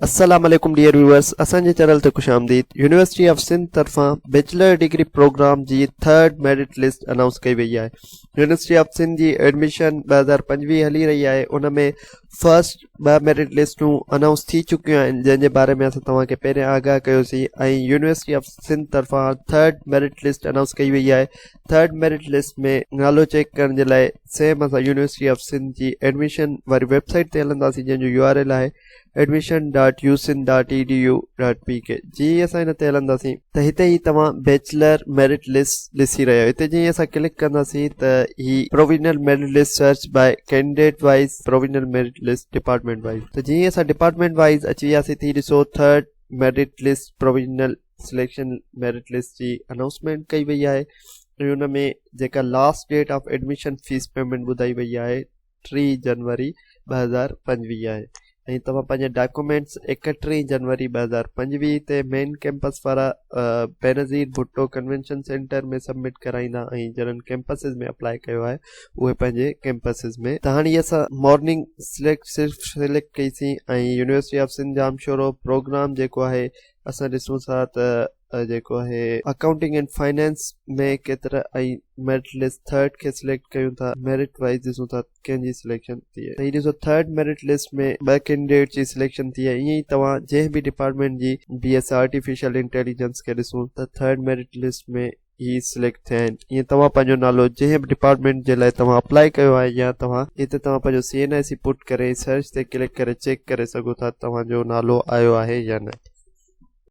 अस्सलाम वालेकुम dear viewers, असांजे चैनल ते खुश आमदीद। यूनिवर्सिटी ऑफ सिंध तरफां बैचलर डिग्री प्रोग्राम जी थर्ड मेरिट लिस्ट अनाउंस कई वई आहे। यूनिवर्सिटी ऑफ सिंध जी एडमिशन 2025 हली रही आहे। उन में फर्स्ट 2 मेरिट लिस्टूं अनाउंस थी चुकियूं आहिनि, जंहिंजे बारे में असां तव्हांखे पहिरियों आगाह कयोसीं। ऐं यूनिवर्सिटी ऑफ सिंध तरफां थर्ड मेरिट लिस्ट अनाउंस कई वई आहे। थर्ड मेरिट लिस्ट में नालो चेक करण जे लाइ सेम असां यूनिवर्सिटी ऑफ सिंध जी एडमिशन वारी वेबसाइट ते हलंदासीं, जंहिंजो URL आहे admission.usin.edu.pk। जीअं असां हिन ते हलंदासीं त हिते ई तव्हां बैचलर मेरिट लिस्ट ॾिसी रहिया आहियो। हिते जीअं असां क्लिक कंदासीं त ही provisional merit list search by candidate wise, provisional merit list department wise. त जीअं असां डिपार्टमेंट वाइज अची वियासीं, थी ॾिसो third merit list provisional selection merit list जी अनाउंसमेंट कई वई आहे। ऐं हुन में जेका last date of admission fees payment ॿुधाई वई आहे 3 जनवरी 2025 आहे। ऐं तव्हां पंहिंजे डॉक्यूमेंट्स 31 जनवरी 2025 ते मेन कैंपस वारा बेनज़ीर भुट्टो कन्वेंशन सेंटर में सबमिट कराईंदा, ऐं जिन्हनि कैंपसिस में अप्लाई कयो आहे उहे पंहिंजे कैंपसिस में। त हाणे असां मॉर्निंग सिलेक्ट कईसीं ऐं university of Sindh Jamshoro programme जेको आहे असां ॾिसूं था त जेको आहे अकाउंटिंग एंड फाइनेंस में केतिरा ऐं मेरिट लिस्ट थर्ड खे सिलेक्ट कयूं था। मेरिट वाइज ॾिसूं था कंहिंजी सिलेक्शन थी आहे। हीअ ॾिसो थर्ड मेरिट लिस्ट में 2 कैंडिडेट जी सिलेक्शन थी आहे। ईअं ई तव्हां जंहिं बि डिपार्टमेंट जी BS आर्टिफिशियल इंटेलिजेंस खे ॾिसूं त थर्ड मेरिट लिस्ट में ही सिलेक्ट थिया आहिनि। ईअं तव्हां पंहिंजो नालो जंहिं बि डिपार्टमेंट जे लाइ तव्हां अप्लाई कयो आहे, या तव्हां हिते तव्हां पंहिंजो CNIC पुट करे सर्च ते क्लिक करे चेक करे सघो था तव्हांजो नालो आयो आहे या न।